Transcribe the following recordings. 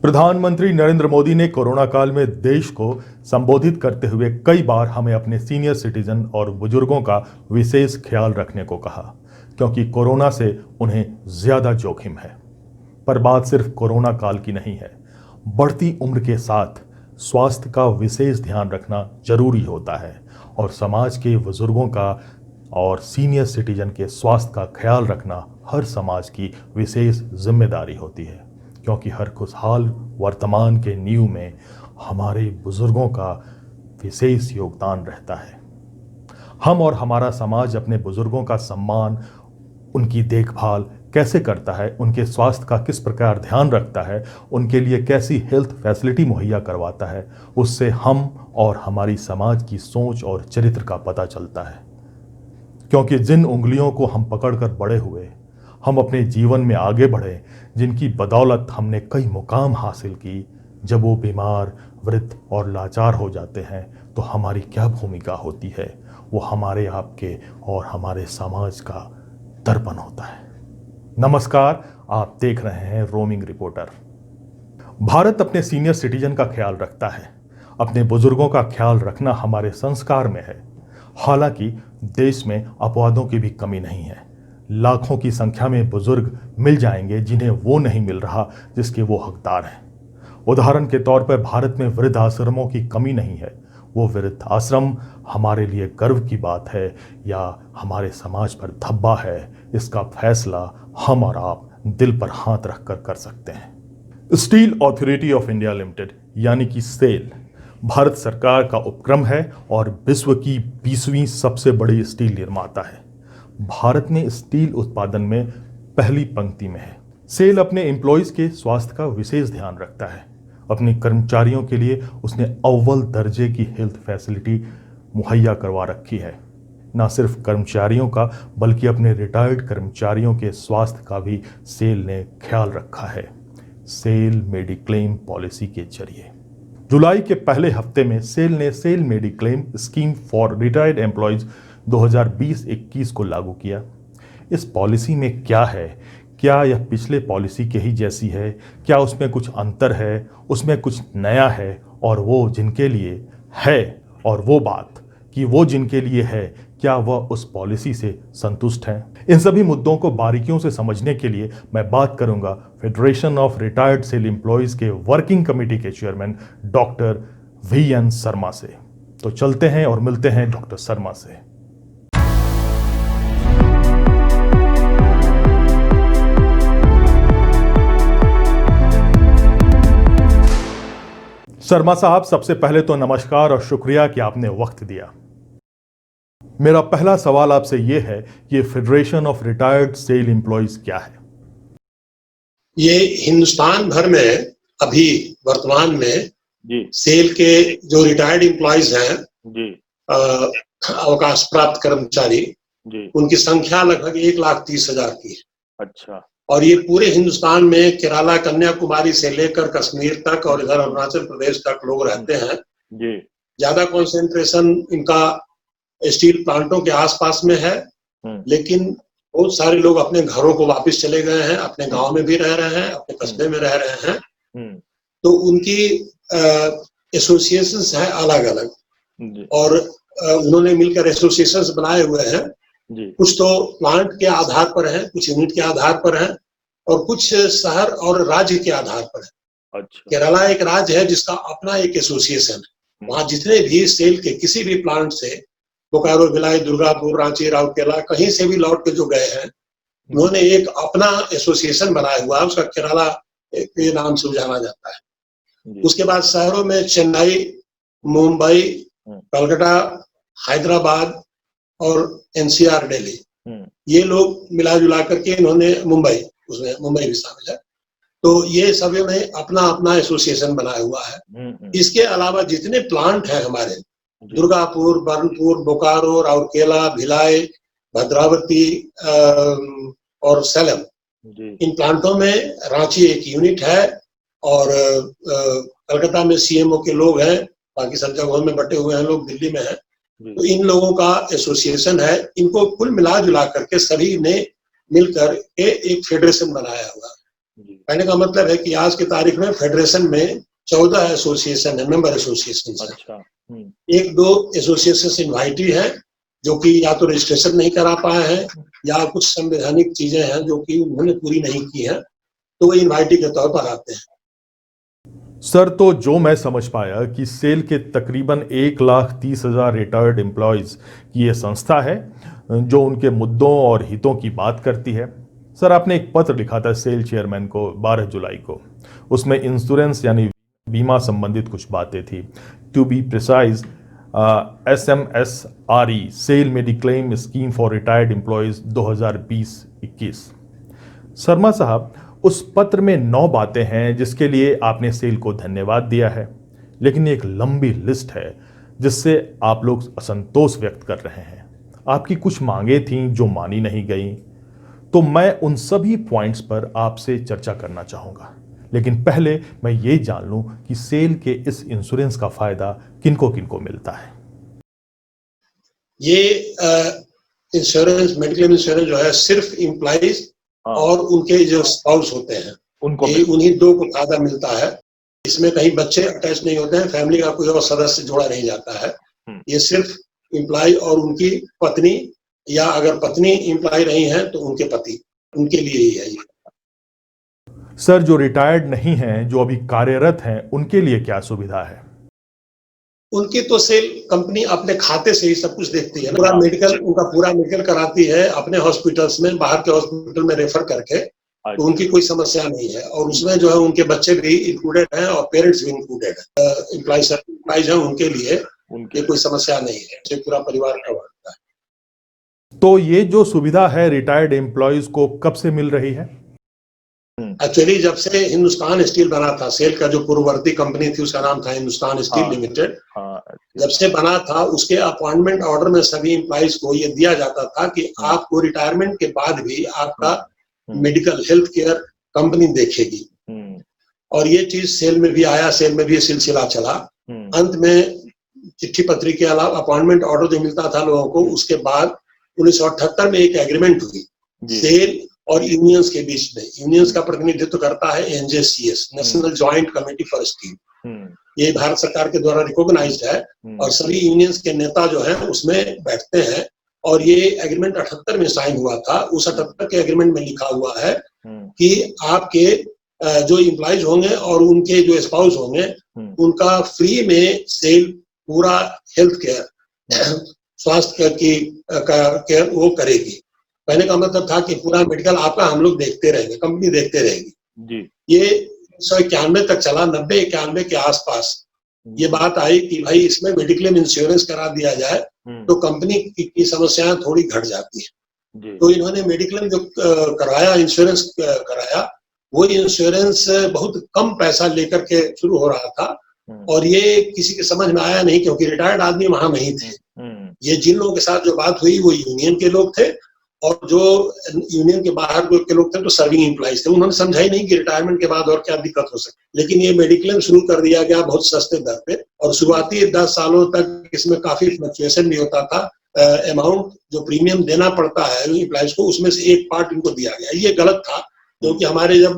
प्रधानमंत्री नरेंद्र मोदी ने कोरोना काल में देश को संबोधित करते हुए कई बार हमें अपने सीनियर सिटीजन और बुजुर्गों का विशेष ख्याल रखने को कहा, क्योंकि कोरोना से उन्हें ज्यादा जोखिम है। पर बात सिर्फ कोरोना काल की नहीं है। बढ़ती उम्र के साथ स्वास्थ्य का विशेष ध्यान रखना जरूरी होता है और समाज के बुजुर्गों का और सीनियर सिटीजन के स्वास्थ्य का ख्याल रखना हर समाज की विशेष जिम्मेदारी होती है, क्योंकि हर खुशहाल वर्तमान के नींव में हमारे बुजुर्गों का विशेष योगदान रहता है। हम और हमारा समाज अपने बुजुर्गों का सम्मान, उनकी देखभाल कैसे करता है, उनके स्वास्थ्य का किस प्रकार ध्यान रखता है, उनके लिए कैसी हेल्थ फैसिलिटी मुहैया करवाता है, उससे हम और हमारी समाज की सोच और चरित्र का पता चलता है। क्योंकि जिन उंगलियों को हम पकड़कर बड़े हुए, हम अपने जीवन में आगे बढ़े, जिनकी बदौलत हमने कई मुकाम हासिल की, जब वो बीमार, वृद्ध और लाचार हो जाते हैं तो हमारी क्या भूमिका होती है? वो हमारे आपके और हमारे समाज का दर्पण होता है। नमस्कार, आप देख रहे हैं रोमिंग रिपोर्टर। भारत अपने सीनियर सिटीजन का ख्याल रखता है। अपने बुजुर्गों का ख्याल रखना हमारे संस्कार में है। हालांकि देश में अपवादों की भी कमी नहीं है। लाखों की संख्या में बुजुर्ग मिल जाएंगे जिन्हें वो नहीं मिल रहा जिसके वो हकदार हैं। उदाहरण के तौर पर भारत में वृद्ध आश्रमों की कमी नहीं है। वो वृद्ध आश्रम हमारे लिए गर्व की बात है या हमारे समाज पर धब्बा है, इसका फैसला हम और आप दिल पर हाथ रखकर कर सकते हैं। Steel authority of India limited यानी कि सेल भारत सरकार का उपक्रम है और विश्व की 20वीं सबसे बड़ी स्टील निर्माता है। भारत में स्टील उत्पादन में पहली पंक्ति में है। सेल अपने एम्प्लॉयज के स्वास्थ्य का विशेष ध्यान रखता है। अपने कर्मचारियों के लिए उसने अव्वल दर्जे की हेल्थ फैसिलिटी मुहैया करवा रखी है। न सिर्फ कर्मचारियों का बल्कि अपने रिटायर्ड कर्मचारियों के स्वास्थ्य का भी सेल ने ख्याल रखा है। सेल मेडिक्लेम पॉलिसी के जरिए जुलाई के पहले हफ्ते में सेल ने SAIL mediclaim scheme for retired employees 2020-21 को लागू किया। इस पॉलिसी में क्या है? क्या यह पिछले पॉलिसी के ही जैसी है? क्या उसमें कुछ अंतर है? उसमें कुछ नया है? और वो जिनके लिए है, और वो बात कि वो जिनके लिए है, क्या वह उस पॉलिसी से संतुष्ट हैं? इन सभी मुद्दों को बारीकियों से समझने के लिए मैं बात करूंगा federation of retired SAIL employees के वर्किंग कमेटी के चेयरमैन डॉक्टर VN शर्मा से। तो चलते हैं और मिलते हैं डॉक्टर शर्मा से। शर्मा साहब, सबसे पहले तो नमस्कार और शुक्रिया कि आपने वक्त दिया। मेरा पहला सवाल आपसे यह है कि federation of retired SAIL employees क्या है? ये हिंदुस्तान भर में अभी वर्तमान में जी सेल के जो रिटायर्ड एम्प्लॉयज हैं, जी अवकाश प्राप्त कर्मचारी, जी उनकी संख्या लगभग 1,30,000 की है। अच्छा और ये पूरे हिंदुस्तान में केरला, कन्याकुमारी से लेकर कश्मीर तक और इधर अरुणाचल प्रदेश तक लोग रहते हैं। जी ज्यादा कंसंट्रेशन इनका स्टील प्लांटों के आसपास में है, लेकिन बहुत सारे लोग अपने घरों को वापस चले गए हैं, अपने गांव में भी रह रहे हैं, अपने कस्बे में रह रहे हैं। तो उनकी एसोसिएशंस हैं अलग अलग, और उन्होंने मिलकर एसोसिएशंस बनाए हुए हैं। कुछ तो प्लांट के आधार पर है, कुछ यूनिट के आधार पर है, और कुछ शहर और राज्य के आधार पर है। अच्छा केरला एक राज्य है जिसका अपना एक एसोसिएशन है। वहाँ जितने भी सेल के किसी भी प्लांट से बोकारो, भिलाई, दुर्गापुर, रांची, राउरकेला कहीं से भी लौट के जो गए हैं, उन्होंने एक अपना एसोसिएशन बनाया हुआ है, उसका केरला के नाम से जाना जाता है। उसके बाद शहरों में चेन्नई, मुंबई, कलकत्ता, हैदराबाद और NCR दिल्ली, ये लोग मिला जुला करके इन्होंने मुंबई भी शामिल है। तो ये सभी में अपना अपना एसोसिएशन बनाया हुआ है। इसके अलावा जितने प्लांट हैं हमारे, दुर्गापुर, बर्नपुर, बोकारो, राउरकेला, भिलाई, भद्रावती और सैलम, इन प्लांटों में रांची एक यूनिट है, और कलकत्ता में CMO के लोग हैं, बाकी सब जगहों में बटे हुए हैं लोग, दिल्ली में है। तो इन लोगों का एसोसिएशन है। इनको कुल मिला जुला करके सभी ने मिलकर एक फेडरेशन बनाया हुआ। जी। कहने का मतलब है कि आज की तारीख में फेडरेशन में 14 एसोसिएशन है, मेंबर एसोसिएशन है। अच्छा। एक दो एसोसिएशन इन्वाइटी है जो कि या तो रजिस्ट्रेशन नहीं करा पाए हैं या कुछ संवैधानिक चीजें हैं जो कि उन्होंने पूरी नहीं की हैं, तो वो इन्वाइटी के तौर पर आते हैं। सर, तो जो मैं समझ पाया कि सेल के तकरीबन 1,30,000 रिटायर्ड एम्प्लॉयज़ की ये संस्था है जो उनके मुद्दों और हितों की बात करती है। सर, आपने एक पत्र लिखा था सेल चेयरमैन को 12 जुलाई को। उसमें इंश्योरेंस यानी बीमा संबंधित कुछ बातें थी। To be precise, SMSRE SAIL mediclaim scheme for retired employees 2020-21। Sharma साहब, उस पत्र में 9 बातें हैं जिसके लिए आपने सेल को धन्यवाद दिया है, लेकिन एक लंबी लिस्ट है जिससे आप लोग असंतोष व्यक्त कर रहे हैं। आपकी कुछ मांगें थीं जो मानी नहीं गईं, तो मैं उन सभी पॉइंट्स पर आपसे चर्चा करना चाहूँगा। लेकिन पहले मैं ये जान लूँ कि सेल के इस इंश्योरेंस का फ़ायदा किनको किनको मिलता है। ये इंश्योरेंस, मेडिक्लेम इंश्योरेंस जो है सिर्फ इम्प्लॉइज और उनके जो स्पाउस होते हैं उनको ये उन्हीं दो को फायदा मिलता है। इसमें कहीं बच्चे अटैच नहीं होते हैं, फैमिली का कोई और सदस्य जोड़ा नहीं जाता है। ये सिर्फ इम्प्लॉय और उनकी पत्नी, या अगर पत्नी इम्प्लॉय रही है तो उनके पति, उनके लिए ही है ये। सर, जो रिटायर्ड नहीं हैं, जो अभी कार्यरत हैं, उनके लिए क्या सुविधा है? उनकी तो सेल कंपनी अपने खाते से ही सब कुछ देखती है, पूरा मेडिकल, उनका पूरा मेडिकल कराती है अपने हॉस्पिटल्स में, बाहर के हॉस्पिटल में रेफर करके, तो उनकी कोई समस्या नहीं है। और उसमें जो है उनके बच्चे भी इंक्लूडेड हैं और पेरेंट्स भी इंक्लूडेड है। एम्प्लॉइज हैं उनके लिए ये कोई समस्या नहीं है, ये पूरा परिवार का वार्ता है। तो ये जो सुविधा है रिटायर्ड एम्प्लॉयज को कब से मिल रही है? एक्चुअली जब से हिंदुस्तान स्टील बना था, सेल का जो पूर्ववर्ती कंपनी थी उसका नाम था हिंदुस्तान स्टील लिमिटेड, जब से बना था उसके अपॉइंटमेंट ऑर्डर में सभी एम्प्लॉइज को ये दिया जाता था कि आपको रिटायरमेंट के बाद भी आपका मेडिकल हेल्थ केयर कंपनी देखेगी। और ये चीज सेल में भी आया, सेल में भी ये सिलसिला चला। अंत में चिट्ठी पत्री के अलावा अपॉइंटमेंट ऑर्डर जो मिलता था लोगों को, उसके बाद 1978 में एक एग्रीमेंट हुई सेल और यूनियंस के बीच में। यूनियंस का प्रतिनिधित्व करता है NJCS, national joint committee for steel. ये भारत सरकार के द्वारा रिकॉग्नाइज्ड है और सभी यूनियंस के नेता जो है उसमें बैठते हैं। और ये एग्रीमेंट 78 में साइन हुआ था। उस 78 के एग्रीमेंट में लिखा हुआ है कि आपके जो एम्प्लॉइज होंगे और उनके जो स्पाउस होंगे उनका फ्री में सेल पूरा हेल्थ केयर, स्वास्थ्य की केयर वो करेगी। कहने का मतलब था कि पूरा मेडिकल आपका हम लोग देखते रहेंगे, कंपनी देखते रहेगी। ये 1991 तक चला, 90-91 के आसपास ये बात आई कि भाई इसमें मेडिक्लेम इंश्योरेंस करा दिया जाए तो कंपनी की समस्याएं थोड़ी घट जाती है। तो इन्होंने मेडिक्लेम जो करवाया, इंश्योरेंस कराया, वो इंश्योरेंस बहुत कम पैसा लेकर के शुरू हो रहा था और ये किसी के समझ में आया नहीं, क्योंकि रिटायर्ड आदमी वहां नहीं थे। ये जिन लोगों के साथ जो बात हुई वो यूनियन के लोग थे और जो यूनियन के बाहर के लोग थे तो सर्विंग एम्प्लॉइज थे। उन्होंने समझा ही नहीं कि रिटायरमेंट के बाद और क्या दिक्कत हो सकती। लेकिन ये मेडिक्लेम शुरू कर दिया गया बहुत सस्ते दर पे और शुरुआती 10 सालों तक इसमें काफी फ्लक्चुएशन भी होता था। अमाउंट जो प्रीमियम देना पड़ता है एम्प्लॉइज को, उसमें से एक पार्ट इनको दिया गया। ये गलत था, क्योंकि हमारे जब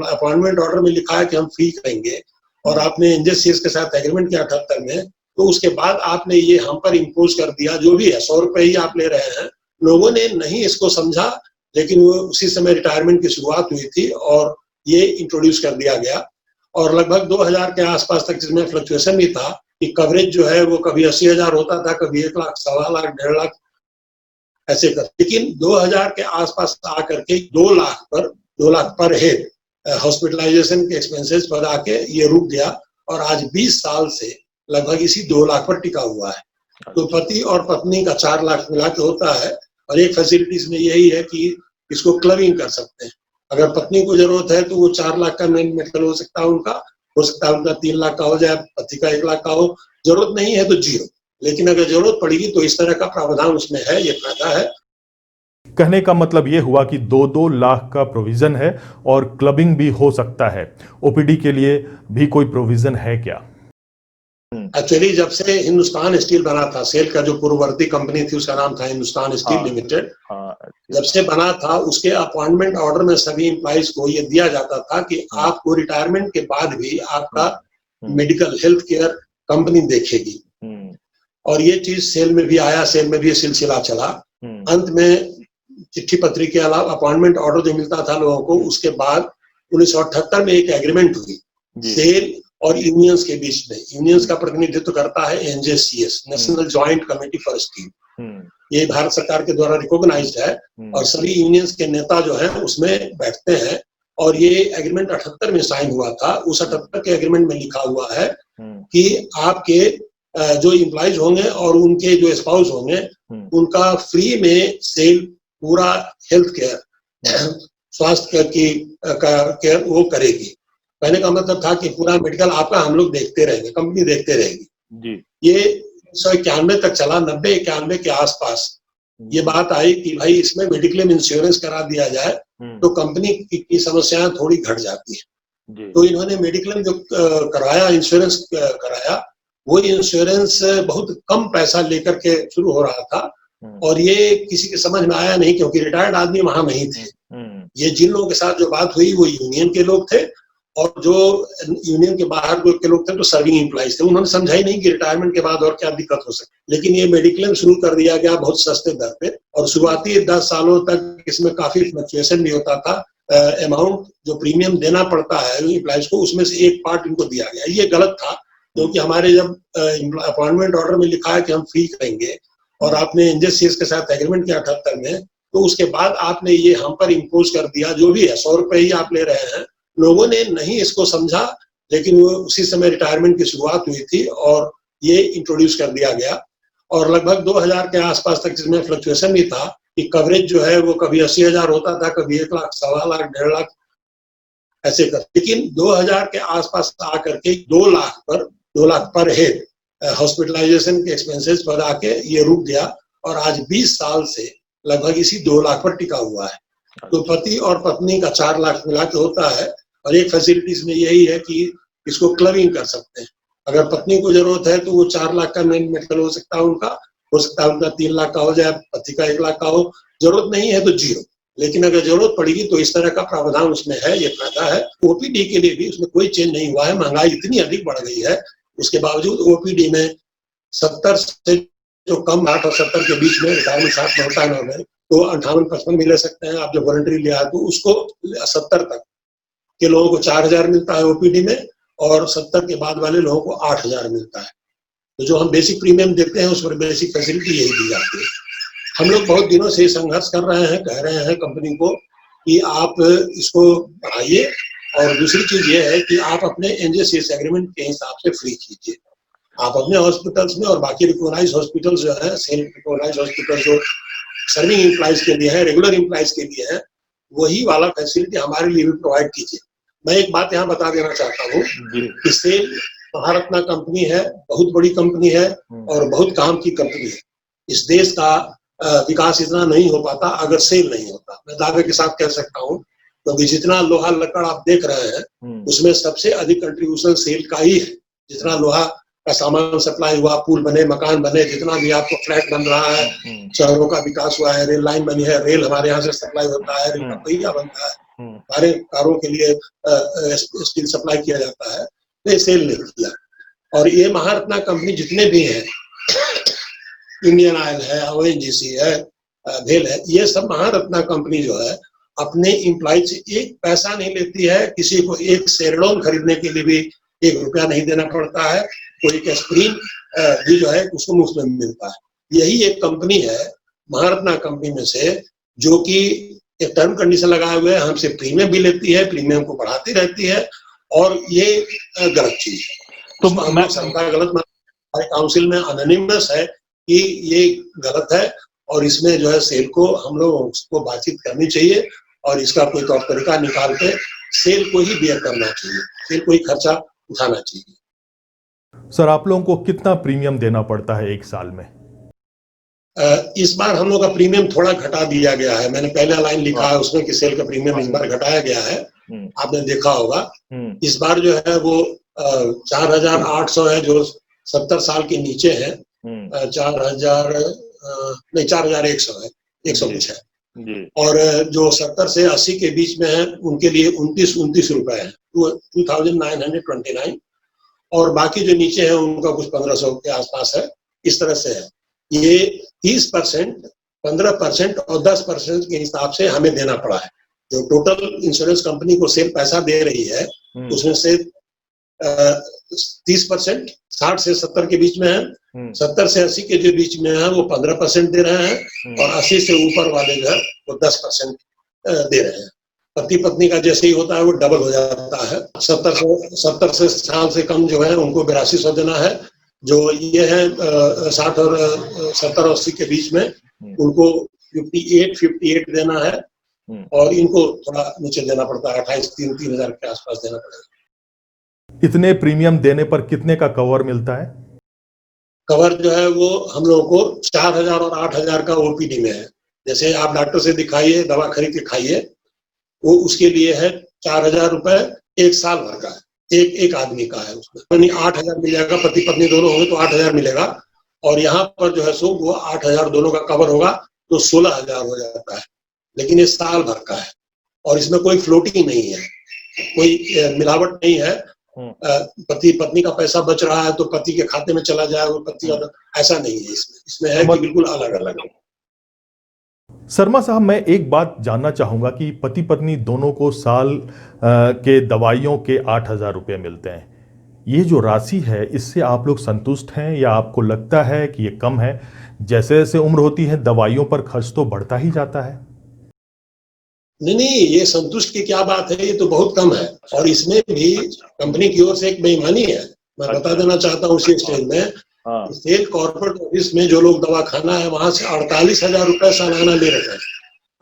अपॉइंटमेंट ऑर्डर में लिखा है कि हम फ्री करेंगे और आपने NJCS के साथ एग्रीमेंट किया 78 में, तो उसके बाद आपने ये हम पर इम्पोज कर दिया, जो भी है 100 रुपए ही आप ले रहे हैं। लोगों ने नहीं इसको समझा, लेकिन वो उसी समय रिटायरमेंट की शुरुआत हुई थी और ये इंट्रोड्यूस कर दिया गया। और लगभग 2000 के आसपास तक जिसमें फ्लक्चुएशन भी था कि कवरेज जो है वो कभी 80,000 होता था, कभी 1 लाख, 1.25 लाख, 1.5 लाख ऐसे कर। लेकिन 2000 के आसपास आकर के 2 लाख पर हेड हॉस्पिटलाइजेशन के एक्सपेंसेस पर आके ये रुक गया और आज 20 साल से लगभग इसी 2 लाख पर टिका हुआ है। तो पति और पत्नी का 4 लाख मिला के होता है। और एक फैसिलिटीज में यही है कि इसको क्लबिंग कर सकते हैं। अगर पत्नी को जरूरत है तो वो 4 लाख का मेडिकल हो सकता है उनका, 3 लाख का हो जाए, पति का 1 लाख का हो। जरूरत नहीं है तो 0, लेकिन अगर जरूरत पड़ेगी तो इस तरह का प्रावधान उसमें है, ये फायदा है। कहने का मतलब यह हुआ कि 2-2 लाख का प्रोविजन है और क्लबिंग भी हो सकता है। OPD के लिए भी कोई प्रोविजन है क्या? एक्चुअली जब से हिंदुस्तान स्टील बना था, सेल का जो पूर्ववर्ती कंपनी थी उसका नाम था हिंदुस्तान स्टील लिमिटेड, जब से बना था उसके अपॉइंटमेंट ऑर्डर में सभी एम्प्लॉइज को ये दिया जाता था कि आपको रिटायरमेंट के बाद भी आपका मेडिकल हेल्थ केयर कंपनी देखेगी। और ये चीज सेल में भी आया, सेल में भी ये सिलसिला चला। अंत में चिट्ठी पत्री के अलावा अपॉइंटमेंट ऑर्डर जो मिलता था लोगों को, उसके बाद 1978 में एक एग्रीमेंट हुई सेल और यूनियंस के बीच में। यूनियंस का प्रतिनिधित्व करता है NJCS, national joint committee for steel. ये भारत सरकार के द्वारा रिकॉग्नाइज्ड है और सभी यूनियंस के नेता जो हैं उसमें बैठते हैं। और ये एग्रीमेंट 78 में साइन हुआ था। उस 78 के एग्रीमेंट में लिखा हुआ है कि आपके जो एम्प्लॉइज होंगे और उनके जो स्पाउस होंगे उनका फ्री में सेल पूरा हेल्थ केयर, स्वास्थ्य की केयर वो करेगी। कहने का मतलब था कि पूरा मेडिकल आपका हम लोग देखते रहेंगे, कंपनी देखते रहेगी जी। ये 1991 तक चला। 90-91 के आसपास ये बात आई कि भाई इसमें मेडिक्लेम इंश्योरेंस करा दिया जाए तो कंपनी की समस्याएं थोड़ी घट जाती है। तो इन्होंने मेडिक्लेम जो कराया, इंश्योरेंस कराया, वो इंश्योरेंस बहुत कम पैसा लेकर के शुरू हो रहा था और ये किसी के समझ में आया नहीं, क्योंकि रिटायर्ड आदमी वहां नहीं थे। ये जिन लोगों के साथ जो बात हुई वो यूनियन के लोग थे और जो यूनियन के बाहर के लोग थे तो सर्विंग एम्प्लॉइज थे। उन्होंने समझा ही नहीं कि रिटायरमेंट के बाद और क्या दिक्कत हो सकती। लेकिन ये मेडिक्लेम शुरू कर दिया गया बहुत सस्ते दर पे और शुरुआती 10 सालों तक इसमें काफी फ्लक्चुएशन भी होता था। अमाउंट जो प्रीमियम देना पड़ता है एम्प्लॉइज को, उसमें से एक पार्ट इनको दिया गया। ये गलत था, क्योंकि हमारे जब अपॉइंटमेंट ऑर्डर में लिखा है कि हम फ्री करेंगे और आपने एनजेसीएस के साथ एग्रीमेंट किया 78 में, तो उसके बाद आपने ये हम पर इम्पोज कर दिया। जो भी है 100 रुपए ही आप ले रहे हैं। लोगों ने नहीं इसको समझा, लेकिन वो उसी समय रिटायरमेंट की शुरुआत हुई थी और ये इंट्रोड्यूस कर दिया गया। और लगभग 2000 के आसपास तक इसमें फ्लक्चुएशन भी था कि कवरेज जो है वो कभी 80,000 होता था, कभी 1 लाख, 1.25 लाख, 1.5 लाख ऐसे कर। लेकिन 2000 के आसपास आकर के 2 लाख पर हेड हॉस्पिटलाइजेशन के एक्सपेंसेस पर आके ये रुक गया और आज 20 साल से लगभग इसी 2 लाख पर टिका हुआ है। तो पति और पत्नी का 4 लाख मिला के होता है। और एक फैसिलिटीज में यही है कि इसको क्लबिंग कर सकते हैं। अगर पत्नी को जरूरत है तो वो 4 लाख का मेडिकल हो सकता है उनका, 3 लाख का हो जाए, पति का 1 लाख का हो। जरूरत नहीं है तो 0। लेकिन अगर जरूरत पड़ेगी तो इस तरह का प्रावधान उसमें है, ये फायदा है। ओपीडी के लिए भी उसमें कोई चेंज नहीं हुआ है। महंगाई इतनी अधिक बढ़ गई है, उसके बावजूद ओपीडी में 70 से जो कम 60 और 70 के बीच में रिटायरमेंट 60 में होता है नॉर्मल, तो 58-55 में ले सकते हैं। आप जो वॉलंटरी लिया तो उसको 70 तक के लोगों को 4000 मिलता है ओपीडी में और 70 के बाद वाले लोगों को 8000 मिलता है। तो जो हम बेसिक प्रीमियम देते हैं उस पर बेसिक फैसिलिटी यही दी जाती है। हम लोग बहुत दिनों से संघर्ष कर रहे हैं, कह रहे हैं कंपनी को कि आप इसको बढ़ाइए। और दूसरी चीज ये है कि आप अपने एनजेसीएस एग्रीमेंट के हिसाब से फ्री कीजिए। आप अपने हॉस्पिटल्स में और बाकी रिकॉग्नाइज्ड हॉस्पिटल्स जो है, सेल्फ रिकॉग्नाइज्ड हॉस्पिटल जो सर्विंग एम्प्लॉइज के लिए है, रेगुलर एम्प्लॉइज के लिए है, वही वाला फैसिलिटी हमारे लिए भी प्रोवाइड कीजिए। मैं एक बात यहाँ बता देना चाहता हूँ कि सेल महारत्ना कंपनी है, बहुत बड़ी कंपनी है और बहुत काम की कंपनी है। इस देश का विकास इतना नहीं हो पाता अगर सेल नहीं होता। मैं दावे के साथ कह सकता हूँ, क्योंकि जितना लोहा लकड़ आप देख रहे हैं उसमें सबसे अधिक कंट्रीब्यूशन सेल का ही है। जितना लोहा का सामान सप्लाई हुआ, पुल बने, मकान बने, जितना भी आपको फ्लैट बन रहा है, शहरों का विकास हुआ है, रेल लाइन बनी है, रेल हमारे यहाँ से सप्लाई होता है, रेल का पहिया बनता है, सारे कारों के लिए स्टील सप्लाई किया जाता है। ये सेल नहीं किया। और ये महारत्ना कंपनी जितने भी हैं, इंडियन ऑयल है, ओएनजीसी है, भेल है, ये सब महारत्ना कंपनी जो है अपने एम्प्लॉय से 1 पैसा नहीं लेती है। किसी को 1 शेरडोन खरीदने के लिए भी 1 रुपया नहीं देना पड़ता है। कोई एक एस्प्रीन भी जो है उसको मुफ्त में मिलता है। यही एक कंपनी है महारत्ना कंपनी में से जो कि एक टर्म कंडीशन लगाए हुए है, हमसे प्रीमियम भी लेती है, प्रीमियम को बढ़ाती रहती है और ये गलत चीज है। तो मैं गलत हमारे काउंसिल में अनोनिमस है कि ये गलत है और इसमें जो है सेल को हम लोग उसको बातचीत करनी चाहिए और इसका कोई तौर तरीका निकाल के सेल को ही बियर करना चाहिए, सेल को ही खर्चा उठाना चाहिए। सर, आप लोगों को कितना प्रीमियम देना पड़ता है 1 साल में? इस बार हम लोग का प्रीमियम थोड़ा घटा दिया गया है। मैंने पहला लाइन लिखा है उसमें कि सेल का प्रीमियम इस बार घटाया गया है, आपने देखा होगा। इस बार जो है वो 4800 है जो 70 साल के नीचे हैं 4000 नहीं 4100 है, 100 कुछ है। जी और जो 70 से 80 के बीच में है उनके लिए 29 रुपए है, 2929। और बाकी जो नीचे है उनका कुछ 1500 के आसपास है। इस तरह से है ये 30%, 15% और 10% के हिसाब से हमें देना पड़ा है। जो टोटल इंश्योरेंस कंपनी को सेल पैसा दे रही है उसमें से 30% 60 से 70 के बीच में है, 70 से 80 के जो बीच में है वो 15% दे रहे हैं और 80 से ऊपर वाले जो है वो 10% दे रहे हैं। पति पत्नी का जैसे ही होता है वो डबल हो जाता है। 70 से साल से कम जो है उनको 8200 देना है। जो ये है 60 और 70 और 80 के बीच में उनको 58 देना है और इनको थोड़ा नीचे देना पड़ता है, 28-3000 के आसपास देना पड़ेगा। इतने प्रीमियम देने पर कितने का कवर मिलता है? कवर जो है वो हम लोगों को 4000 और 8000 का ओपीडी में है। जैसे आप डॉक्टर से दिखाइए, दवा खरीद के खाइए, वो उसके लिए है 4000 रुपए एक साल भर का है, एक आदमी का है। उसमें 8000 मिल जाएगा, पति पत्नी दोनों होंगे तो 8000 मिलेगा। और यहाँ पर जो है सो वो 8000 दोनों का कवर होगा तो 16000 हो जाता है। लेकिन ये साल भर का है और इसमें कोई फ्लोटिंग नहीं है, कोई मिलावट नहीं है। पति पत्नी का पैसा बच रहा है तो पति के खाते में चला जाए, वो पति का ऐसा नहीं है। इसमें है कि बिल्कुल अलग अलग है। शर्मा साहब, मैं एक बात जानना चाहूंगा कि पति पत्नी दोनों को साल के दवाइयों के 8000 रुपये मिलते हैं। ये जो राशि है इससे आप लोग संतुष्ट हैं या आपको लगता है कि ये कम है? जैसे जैसे उम्र होती है दवाइयों पर खर्च तो बढ़ता ही जाता है। नहीं, ये संतुष्ट की क्या बात है, ये तो बहुत कम है। और इसमें भी कंपनी की ओर से एक बेईमानी है, मैं बता देना चाहता हूँ इसी स्टेज में। सेल कॉर्पोरेट ऑफिस में जो लोग दवा खाना है वहां से 48,000 रुपए सालाना ले रहे हैं।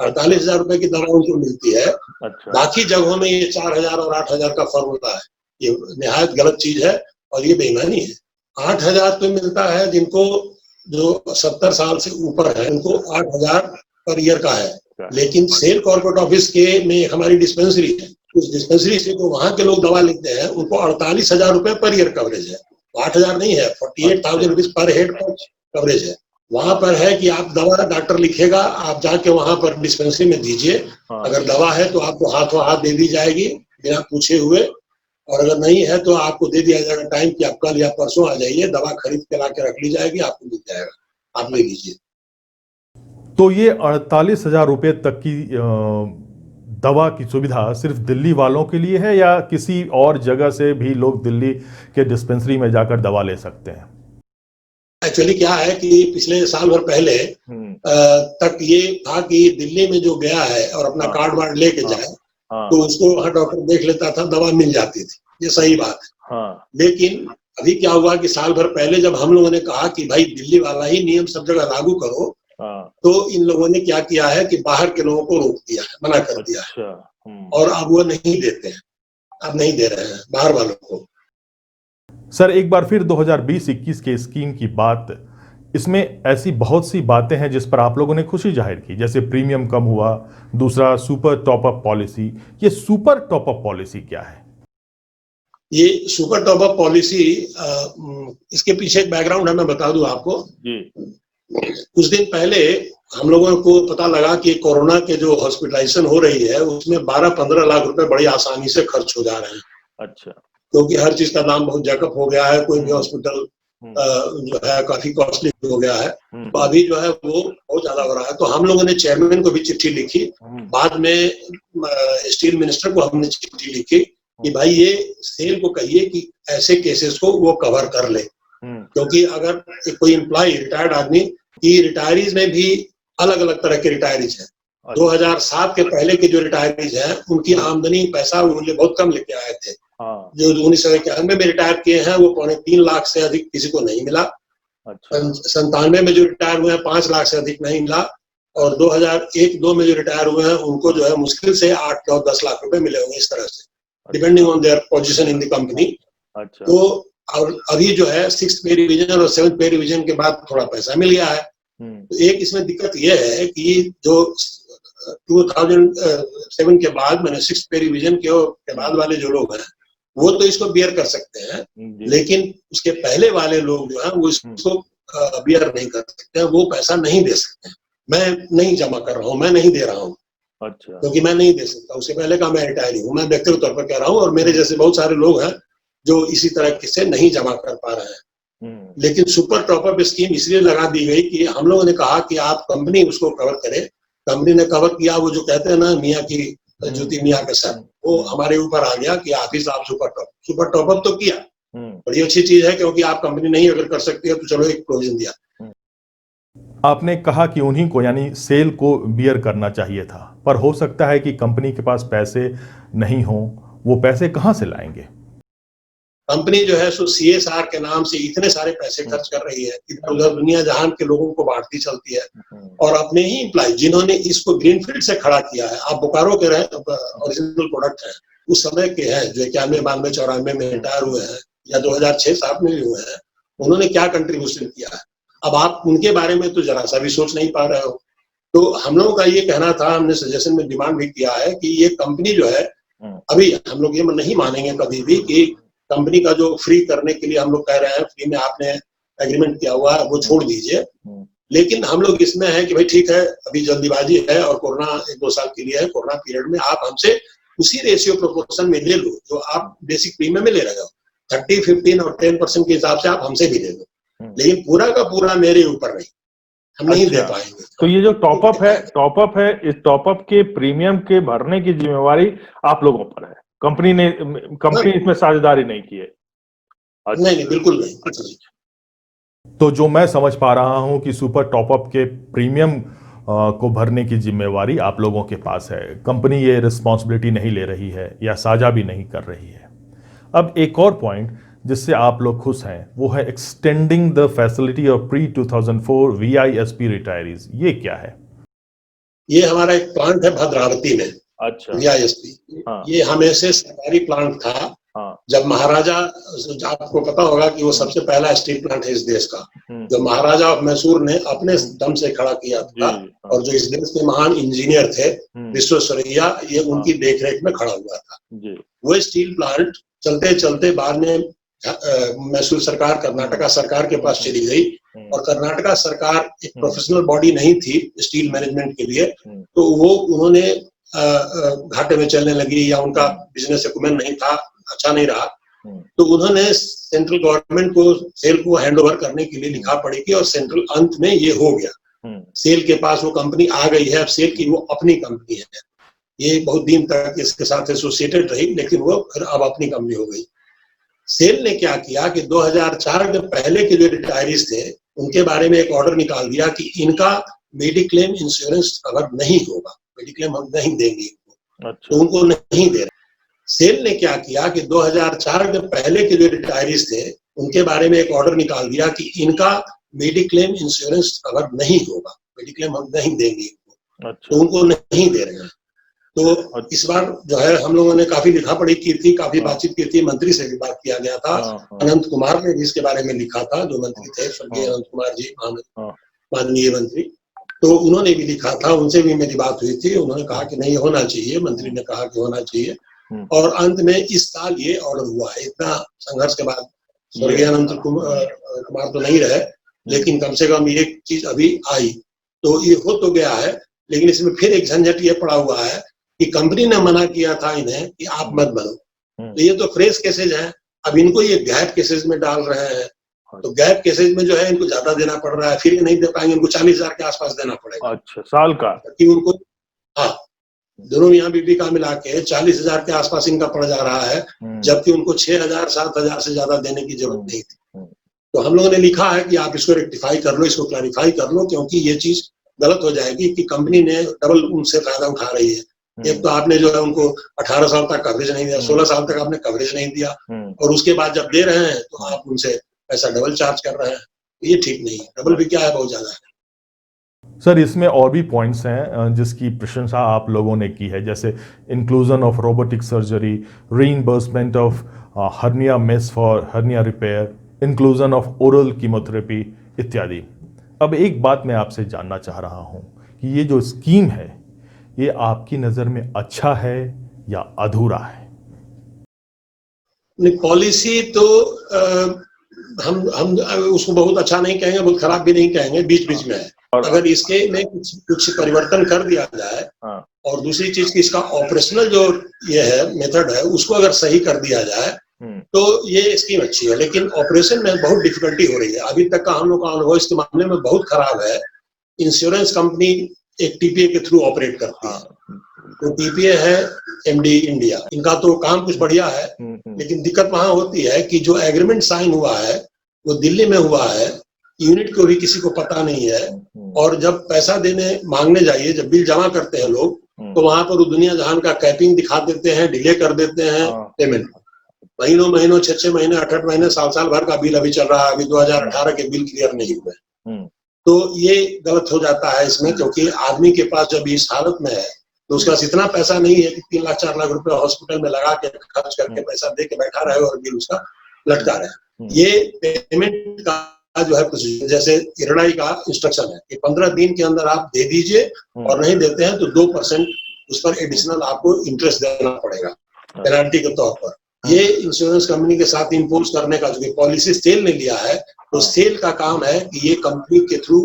48,000 रुपए की दवा उनको मिलती है। बाकी जगहों में ये 4000 और 8000 का फर्क होता है। ये निहायत गलत चीज है और ये बेईमानी है। 8000 तो मिलता है जिनको जो 70 साल से ऊपर है उनको 8000 पर ईयर का है। लेकिन सेल कॉर्पोरेट ऑफिस के में हमारी डिस्पेंसरी है, उस डिस्पेंसरी से तो वहां के लोग दवा लेते हैं, उनको 48,000 रुपए पर ईयर कवरेज है। 8000 नहीं है, 48,000 रुपीज पर हेड पर कवरेज है। वहां पर है कि आप दवा डॉक्टर लिखेगा, आप जाके वहां पर डिस्पेंसरी में दीजिए। अगर दवा है तो आपको हाथों हाथ दे दी जाएगी बिना पूछे हुए, और अगर नहीं है तो आपको दे दिया जाएगा टाइम कि आप कल या परसों आ जाइए, दवा खरीद के ला के रख ली जाएगी, आपको मिल जाएगा, आप ले लीजिए। तो ये 48,000 रुपये तक की दवा की सुविधा सिर्फ दिल्ली वालों के लिए है या किसी और जगह से भी लोग दिल्ली के डिस्पेंसरी में जाकर दवा ले सकते हैं? एक्चुअली क्या है कि पिछले साल भर पहले तक ये था कि दिल्ली में जो गया है और अपना कार्ड वार्ड लेके जाए तो उसको वहाँ डॉक्टर देख लेता था, दवा मिल जाती थी, ये सही बात है। लेकिन अभी क्या हुआ कि साल भर पहले जब हम लोगों ने कहा कि भाई दिल्ली वाला ही नियम सब जगह लागू करो, तो इन लोगों ने क्या किया है कि बाहर के लोगों को रोक दिया है, मना कर दिया है और अब वो नहीं देते हैं, अब नहीं दे रहे हैं बाहर वालों को। सर, एक बार फिर 2020-21 के स्कीम की बात, इसमें ऐसी बहुत सी बातें हैं जिस पर आप लोगों ने खुशी जाहिर की, जैसे प्रीमियम कम हुआ, दूसरा सुपर टॉपअप पॉलिसी। ये सुपर टॉपअप पॉलिसी क्या है? ये सुपर टॉपअप पॉलिसी, इसके पीछे एक बैकग्राउंड है, मैं बता दूं आपको। कुछ दिन पहले हम लोगों को पता लगा कि कोरोना के जो हॉस्पिटलाइजेशन हो रही है उसमें 12-15 लाख रुपए बड़ी आसानी से खर्च हो जा रहे हैं। अच्छा। क्योंकि हर चीज का दाम बहुत जैकअप हो गया है, कोई भी हॉस्पिटल जो है काफी कॉस्टली हो गया है, तो अभी जो है वो बहुत ज्यादा हो रहा है। तो हम लोगों ने चेयरमैन को भी चिट्ठी लिखी, बाद में स्टील मिनिस्टर को हमने चिट्ठी लिखी कि भाई ये सेल को कहिए कि ऐसे केसेस को वो कवर कर ले। क्योंकि अगर कोई एम्प्लॉय रिटायर्ड आदमी की, रिटायरीज में भी अलग अलग तरह के रिटायरीज है। 2007 के पहले के जो रिटायरीज हैं उनकी आमदनी पैसा वो बहुत कम लेके आए थे। जो 1991 में रिटायर किए हैं वो 3.25 लाख से अधिक किसी को नहीं मिला। 97 में जो रिटायर हुए हैं 5 लाख से अधिक नहीं मिला, और 2001-2 में जो रिटायर हुए हैं उनको जो है मुश्किल से 8-10 लाख रुपए मिले होंगे, इस तरह से, depending on their position in the company. तो और अभी जो है 6th पे रिवीजन और 7th पे रिवीजन के बाद थोड़ा पैसा मिल गया है। तो एक इसमें दिक्कत यह है कि जो 2007 के बाद, मैंने 6th पे रिवीजन के बाद वाले जो लोग हैं वो तो इसको बियर कर सकते हैं, लेकिन उसके पहले वाले लोग जो है वो इसको बियर नहीं कर सकते हैं, वो पैसा नहीं दे सकते हैं। मैं नहीं जमा कर रहा हूँ, मैं नहीं दे रहा हूँ, अच्छा, क्योंकि मैं नहीं दे सकता। उससे पहले का मैं रिटायरी हूँ, मैं व्यक्तिगत तौर पर कह रहा हूँ, और मेरे जैसे बहुत सारे लोग हैं जो इसी तरह से नहीं जमा कर पा रहे हैं। लेकिन सुपर टॉपअप स्कीम इसलिए लगा दी गई कि हम लोगों ने कहा कि आप कंपनी उसको कवर करे। कंपनी ने कवर किया, वो जो कहते हैं ना मियाँ की ज्योति मियाँ का सर, वो हमारे ऊपर आ गया कि आप ही साहब सुपर टॉपअप तो किया, बड़ी अच्छी चीज है, क्योंकि आप कंपनी नहीं अगर कर सकती है तो चलो एक प्रोविजन दिया। आपने कहा कि उन्हीं को यानी सेल को बियर करना चाहिए था, पर हो सकता है कि कंपनी के पास पैसे नहीं हो, वो पैसे कहां से लाएंगे? कंपनी जो है सो CSR के नाम से इतने सारे पैसे खर्च कर रही है, इधर उधर दुनिया जहान के लोगों को बांटती चलती है, और अपने ही एम्प्लॉय जिन्होंने इसको ग्रीनफील्ड से खड़ा किया है, आप बोकारो के रहे ओरिजिनल प्रोडक्ट है, उस समय के हैं जो 91, 92, 94 में रिटायर हुए हैं या 2006-7 में भी हुए हैं, उन्होंने क्या कंट्रीब्यूशन किया है। अब आप उनके बारे में तो जरा सा भी सोच नहीं पा रहे हो। तो हम लोगों का ये कहना था, हमने सजेशन में डिमांड भी किया है कि ये कंपनी जो है, अभी हम लोग ये नहीं मानेंगे कभी भी कि कंपनी का जो फ्री करने के लिए हम लोग कह रहे हैं, फ्री में आपने एग्रीमेंट किया हुआ है वो छोड़ दीजिए, लेकिन हम लोग इसमें है कि भाई ठीक है, अभी जल्दीबाजी है और कोरोना 1-2 साल के लिए है, कोरोना पीरियड में आप हमसे उसी रेशियो प्रोपोर्शन में ले लो जो आप बेसिक प्रीमियम में ले रहे हो, 30, 15 और 10% के हिसाब से आप हमसे भी ले लो, लेकिन पूरा का पूरा मेरे ऊपर नहीं, हम नहीं दे पाएंगे। तो ये जो टॉपअप है, इस टॉपअप के प्रीमियम के भरने की जिम्मेवारी आप लोगों पर है, कंपनी इसमें साझेदारी नहीं की है? अच्छा। नहीं, बिल्कुल नहीं। तो जो मैं समझ पा रहा हूं कि सुपर टॉपअप के प्रीमियम को भरने की जिम्मेवारी आप लोगों के पास है, कंपनी ये रिस्पॉन्सिबिलिटी नहीं ले रही है या साझा भी नहीं कर रही है। अब एक और पॉइंट जिससे आप लोग खुश हैं वो है extending the facility of pre-2004 VISP retirees. ये क्या है? ये हमारा एक प्लांट है भद्रावती में। अच्छा। VISP, हाँ। ये हमेशा सरकारी प्लांट था। हाँ। जब महाराजा, आपको पता होगा कि वो सबसे पहला स्टील प्लांट है इस देश का, जो महाराजा ऑफ मैसूर ने अपने दम से खड़ा किया था। हाँ। और जो इस देश के महान इंजीनियर थे विश्वेश्वरैया, ये उनकी देखरेख में खड़ा हुआ था। वो स्टील प्लांट चलते चलते बाद में मैसूर सरकार, कर्नाटका सरकार के पास चली गई, और कर्नाटका सरकार एक प्रोफेशनल बॉडी नहीं थी स्टील मैनेजमेंट के लिए, तो वो उन्होंने घाटे में चलने लगी या उनका बिजनेस एक्यूमेंट नहीं था, अच्छा नहीं रहा, तो उन्होंने सेंट्रल गवर्नमेंट को सेल को हैंडओवर करने के लिए लिखा पड़ी की, और सेंट्रल अंत में ये हो गया। सेल के पास वो कंपनी आ गई है, अब सेल की वो अपनी कंपनी है। ये बहुत दिन तक इसके साथ एसोसिएटेड रही, लेकिन वो फिर अब अपनी कंपनी हो गई। सेल ने क्या किया कि 2004 के पहले के जो रिटायरीज थे उनके बारे में एक ऑर्डर निकाल दिया कि इनका मेडिक्लेम इंश्योरेंस कवर नहीं होगा, मेडिक्लेम हम नहीं देंगे इनको। अच्छा। तो उनको नहीं दे रहे। सेल ने क्या किया कि 2004 के पहले के जो रिटायरीज थे उनके बारे में एक ऑर्डर निकाल दिया कि इनका मेडिक्लेम इंश्योरेंस कवर नहीं होगा, मेडिक्लेम हम नहीं देंगे इनको। अच्छा। तो उनको नहीं दे रहे हैं। तो इस बार जो है हम लोगों ने काफी लिखा पढ़ी की थी, काफी बातचीत की थी, मंत्री से भी बात किया गया था। अनंत कुमार ने भी इसके बारे में लिखा था, जो मंत्री थे स्वर्गीय अनंत कुमार जी, माननीय मंत्री, तो उन्होंने भी लिखा था, उनसे भी मेरी बात हुई थी। उन्होंने कहा कि नहीं होना चाहिए, मंत्री ने कहा कि होना चाहिए, और अंत में इस साल ये ऑर्डर हुआ है। इतना संघर्ष के बाद स्वर्गीय अनंत कुमार तो नहीं रहे, लेकिन कम से कम ये चीज अभी आई, तो ये हो तो गया है। लेकिन इसमें फिर एक झंझट ये पड़ा हुआ है कि कंपनी ने मना किया था इन्हें कि आप मत बनो, तो ये तो फ्रेश केसेज है, अब इनको ये गैप केसेज में डाल रहे हैं, तो गैप केसेज में जो है इनको ज्यादा देना पड़ रहा है, फिर ये नहीं दे पाएंगे, इनको 40,000 के आसपास देना पड़ेगा। अच्छा, साल का? कि उनको, हाँ, दोनों यहाँ बीबी का मिला के 40,000 के आसपास इनका पड़ जा रहा है, जबकि उनको 6,000 7,000 से ज्यादा देने की जरूरत नहीं थी। तो हम लोगों ने लिखा है कि आप इसको रेक्टिफाई कर लो, इसको क्लैरिफाई कर लो, क्योंकि ये चीज गलत हो जाएगी कि कंपनी ने डबल उनसे फायदा उठा रही है। एक तो आपने जो है उनको 18 साल तक कवरेज नहीं दिया, 16 साल तक आपने कवरेज नहीं दिया, और उसके बाद जब दे रहे हैं तो आप उनसे पैसा डबल चार्ज कर रहे हैं, ये ठीक नहीं है। डबल भी क्या है, बहुत ज्यादा है। सर, इसमें और भी पॉइंट्स हैं जिसकी प्रशंसा आप लोगों ने की है, जैसे inclusion of robotic surgery, reimbursement of hernia mess for hernia repair, inclusion of oral chemotherapy इत्यादि। अब एक बात मैं आपसे जानना चाह रहा हूं कि ये जो स्कीम है ये आपकी नज़र में अच्छा है या अधूरा है? पॉलिसी तो हम उसको बहुत अच्छा नहीं कहेंगे, बहुत खराब भी नहीं कहेंगे, बीच बीच में है। अगर इसके में कुछ परिवर्तन कर दिया जाए और दूसरी चीज की इसका ऑपरेशनल जो ये है मेथड है उसको अगर सही कर दिया जाए तो ये स्कीम अच्छी है, लेकिन ऑपरेशन में बहुत डिफिकल्टी हो रही है। अभी तक का हम लोग का अनुभव इसके मामले में बहुत खराब है। इंश्योरेंस कंपनी एक टीपीए के थ्रू ऑपरेट करती है, तो टीपीए है एमडी इंडिया, इनका तो काम कुछ बढ़िया है, लेकिन दिक्कत वहां होती है कि जो एग्रीमेंट साइन हुआ है वो दिल्ली में हुआ है, यूनिट को भी किसी को पता नहीं है, और जब पैसा देने मांगने जाइए, जब बिल जमा करते हैं लोग, तो वहां पर वो दुनिया जहान का कैपिंग दिखा देते हैं, डिले कर देते हैं पेमेंट। महीनों 6 महीने 8 महीने साल भर का बिल अभी चल रहा है, अभी 2018 के बिल क्लियर नहीं हुए। तो ये गलत हो जाता है इसमें, क्योंकि आदमी के पास जब इस हालत में है तो उसके पास इतना पैसा नहीं है कि 3 लाख 4 लाख रुपए हॉस्पिटल में लगा के खर्च करके पैसा दे के बैठा रहे और बिल उसका लटका रहे। ये पेमेंट का जो है प्रोसीजर, जैसे इरडाई का इंस्ट्रक्शन है कि 15 दिन के अंदर आप दे दीजिए, और नहीं देते हैं तो 2% उस पर एडिशनल आपको इंटरेस्ट देना पड़ेगा पेनाल्टी के तौर पर। ये इंश्योरेंस कंपनी के साथ इम्पोज करने का जो पॉलिसी सेल ने लिया है, तो सेल का काम है कि ये कंपनी के थ्रू